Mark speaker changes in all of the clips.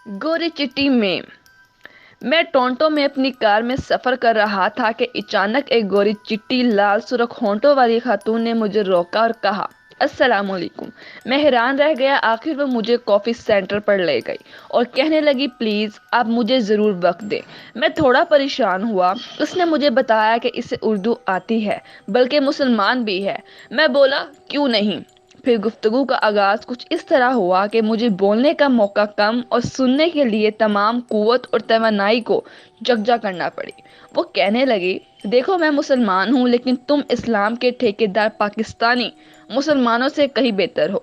Speaker 1: گوری چٹی میں ٹورنٹو میں اپنی کار میں سفر کر رہا تھا کہ اچانک ایک گوری چٹی لال سرخ ہونٹوں والی خاتون نے مجھے روکا اور کہا السلام علیکم۔ میں حیران رہ گیا۔ آخر وہ مجھے کافی سینٹر پر لے گئی اور کہنے لگی پلیز آپ مجھے ضرور وقت دیں۔ میں تھوڑا پریشان ہوا۔ اس نے مجھے بتایا کہ اسے اردو آتی ہے بلکہ مسلمان بھی ہے۔ میں بولا کیوں نہیں۔ پھر گفتگو کا آغاز کچھ اس طرح ہوا کہ مجھے بولنے کا موقع کم اور سننے کے لیے تمام قوت اور توانائی کو یکجا کرنا پڑی۔ وہ کہنے لگی دیکھو میں مسلمان ہوں لیکن تم اسلام کے ٹھیکیدار پاکستانی مسلمانوں سے کہیں بہتر ہو۔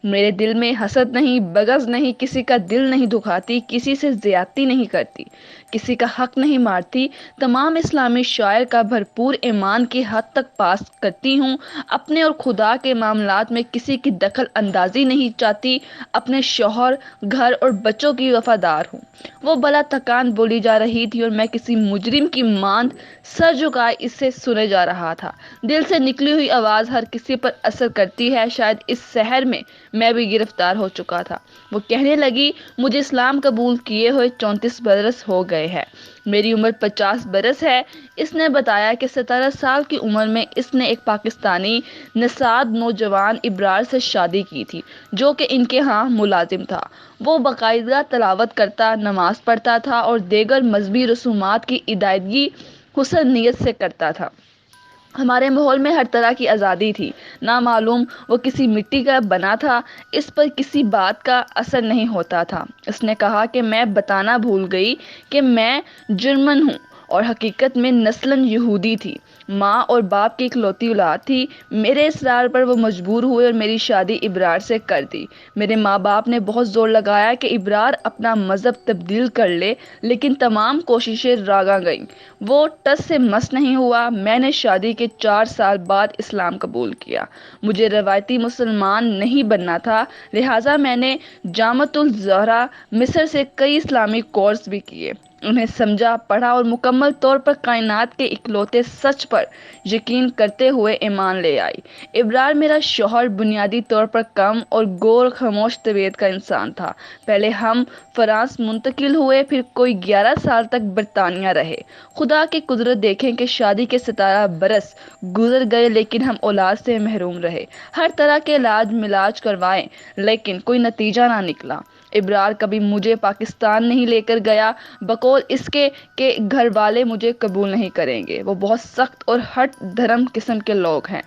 Speaker 1: میرے دل میں حسد نہیں، بغض نہیں، کسی کا دل نہیں دکھاتی، کسی سے زیادتی نہیں کرتی، کسی کا حق نہیں مارتی، تمام اسلامی شاعر کا بھرپور ایمان کی حد تک پاس کرتی ہوں، اپنے اور خدا کے معاملات میں کسی کی دخل اندازی نہیں چاہتی، اپنے شوہر، گھر اور بچوں کی وفادار ہوں۔ وہ بلا تھکان بولی جا رہی تھی اور میں کسی مجرم کی ماند سر جھکائے اسے سنے جا رہا تھا۔ دل سے نکلی ہوئی آواز ہر کسی پر اثر کرتی ہے، شاید اس شہر میں بھی گرفتار ہو چکا تھا۔ وہ کہنے لگی مجھے اسلام قبول کیے ہوئے 34 برس ہو گئے ہیں، میری عمر 50 برس ہے۔ اس نے بتایا کہ 17 سال کی عمر میں اس نے ایک پاکستانی نژاد نوجوان ابرار سے شادی کی تھی جو کہ ان کے ہاں ملازم تھا۔ وہ باقاعدہ تلاوت کرتا، نماز پڑھتا تھا اور دیگر مذہبی رسومات کی ادائیگی حسن نیت سے کرتا تھا۔ ہمارے ماحول میں ہر طرح کی آزادی تھی۔ نہ معلوم وہ کسی مٹی کا بنا تھا، اس پر کسی بات کا اثر نہیں ہوتا تھا۔ اس نے کہا کہ میں بتانا بھول گئی کہ میں جرمن ہوں اور حقیقت میں نسلاً یہودی تھی۔ ماں اور باپ کی اکلوتی اولاد تھی۔ میرے اصرار پر وہ مجبور ہوئے اور میری شادی ابرار سے کر دی۔ میرے ماں باپ نے بہت زور لگایا کہ ابرار اپنا مذہب تبدیل کر لے لیکن تمام کوششیں راگاں گئیں۔ وہ ٹس سے مس نہیں ہوا۔ میں نے شادی کے 4 سال بعد اسلام قبول کیا۔ مجھے روایتی مسلمان نہیں بننا تھا، لہٰذا میں نے جامعۃ الزہرا مصر سے کئی اسلامی کورس بھی کیے، انہیں سمجھا، پڑھا اور مکمل طور پر کائنات کے اکلوتے سچ پر یقین کرتے ہوئے ایمان لے آئی۔ ابرار میرا شوہر بنیادی طور پر کم اور گور خاموش طبیعت کا انسان تھا۔ پہلے ہم فرانس منتقل ہوئے، پھر کوئی 11 سال تک برطانیہ رہے۔ خدا کی قدرت دیکھیں کہ شادی کے 17 برس گزر گئے لیکن ہم اولاد سے محروم رہے۔ ہر طرح کے علاج ملاج کروائے لیکن کوئی نتیجہ نہ نکلا۔ ابرار کبھی مجھے پاکستان نہیں لے کر گیا، بقول اس کے کہ گھر والے مجھے قبول نہیں کریں گے، وہ بہت سخت اور ہٹ دھرم قسم کے لوگ ہیں۔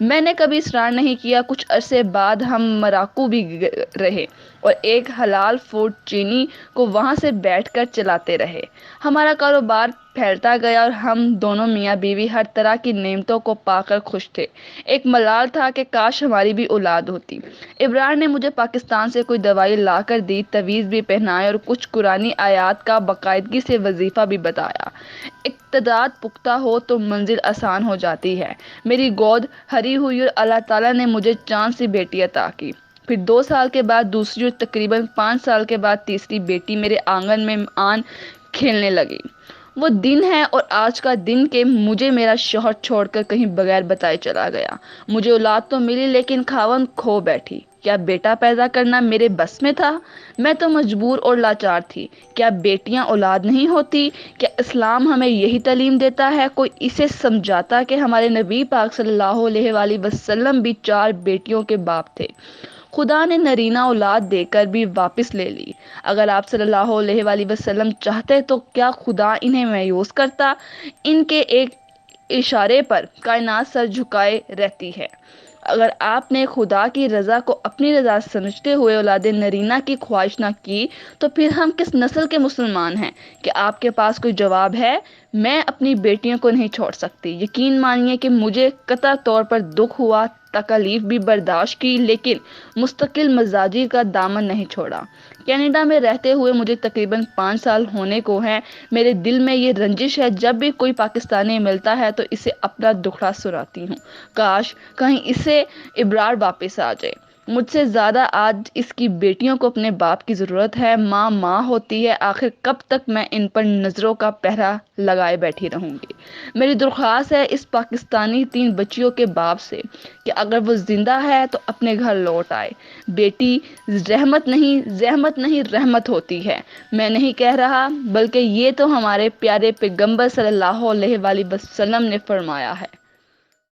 Speaker 1: میں نے کبھی اصرار نہیں کیا۔ کچھ عرصے بعد ہم مراکو بھی رہے اور ایک حلال فوڈ چینی کو وہاں سے بیٹھ کر چلاتے رہے۔ ہمارا کاروبار پھیلتا گیا اور ہم دونوں میاں بیوی ہر طرح کی نعمتوں کو پا کر خوش تھے۔ ایک ملال تھا کہ کاش ہماری بھی اولاد ہوتی۔ ابرار نے مجھے پاکستان سے کوئی دوائی لا کر دی، تعویذ بھی پہنائے اور کچھ قرآنی آیات کا باقاعدگی سے وظیفہ بھی بتایا۔ اقتدار پختہ ہو تو منزل آسان ہو جاتی ہے۔ میری گود ہری ہوئی اور اللہ تعالیٰ نے مجھے چاند سی بیٹی عطا کی۔ پھر 2 سال کے بعد دوسری اور تقریباً 5 سال کے بعد تیسری بیٹی میرے آنگن میں آن کھیلنے لگی۔ وہ دن ہے اور آج کا دن کہ مجھے میرا شوہر چھوڑ کر کہیں بغیر بتائے چلا گیا۔ مجھے اولاد تو ملی لیکن خاوند کھو بیٹھی۔ کیا بیٹا پیدا کرنا میرے بس میں تھا؟ میں تو مجبور اور لاچار تھی۔ کیا بیٹیاں اولاد نہیں ہوتی؟ کیا اسلام ہمیں یہی تعلیم دیتا ہے؟ کوئی اسے سمجھاتا کہ ہمارے نبی پاک صلی اللہ علیہ وآلہ وسلم بھی 4 بیٹیوں کے باپ تھے، خدا نے نرینہ اولاد دے کر بھی واپس لے لی۔ اگر آپ صلی اللہ علیہ وآلہ وسلم چاہتے تو کیا خدا انہیں مایوس کرتا؟ ان کے ایک اشارے پر کائنات سر جھکائے رہتی ہے۔ اگر آپ نے خدا کی رضا کو اپنی رضا سمجھتے ہوئے اولاد نرینہ کی خواہش نہ کی تو پھر ہم کس نسل کے مسلمان ہیں؟ کہ آپ کے پاس کوئی جواب ہے؟ میں اپنی بیٹیوں کو نہیں چھوڑ سکتی۔ یقین مانیے کہ مجھے قطعی طور پر دکھ ہوا، تکالیف بھی برداشت کی، لیکن مستقل مزاجی کا دامن نہیں چھوڑا۔ کینیڈا میں رہتے ہوئے مجھے تقریباً 5 سال ہونے کو ہیں۔ میرے دل میں یہ رنجش ہے، جب بھی کوئی پاکستانی ملتا ہے تو اسے اپنا دکھڑا سناتی ہوں، کاش کہیں اسے ابرار واپس آ جائے۔ مجھ سے زیادہ آج اس کی بیٹیوں کو اپنے باپ کی ضرورت ہے۔ ماں ماں ہوتی ہے، آخر کب تک میں ان پر نظروں کا پہرا لگائے بیٹھی رہوں گی؟ میری درخواست ہے اس پاکستانی 3 بچیوں کے باپ سے کہ اگر وہ زندہ ہے تو اپنے گھر لوٹ آئے۔ بیٹی رحمت نہیں، زحمت نہیں، رحمت ہوتی ہے۔ میں نہیں کہہ رہا، بلکہ یہ تو ہمارے پیارے پیغمبر صلی اللہ علیہ وآلہ وسلم نے فرمایا ہے۔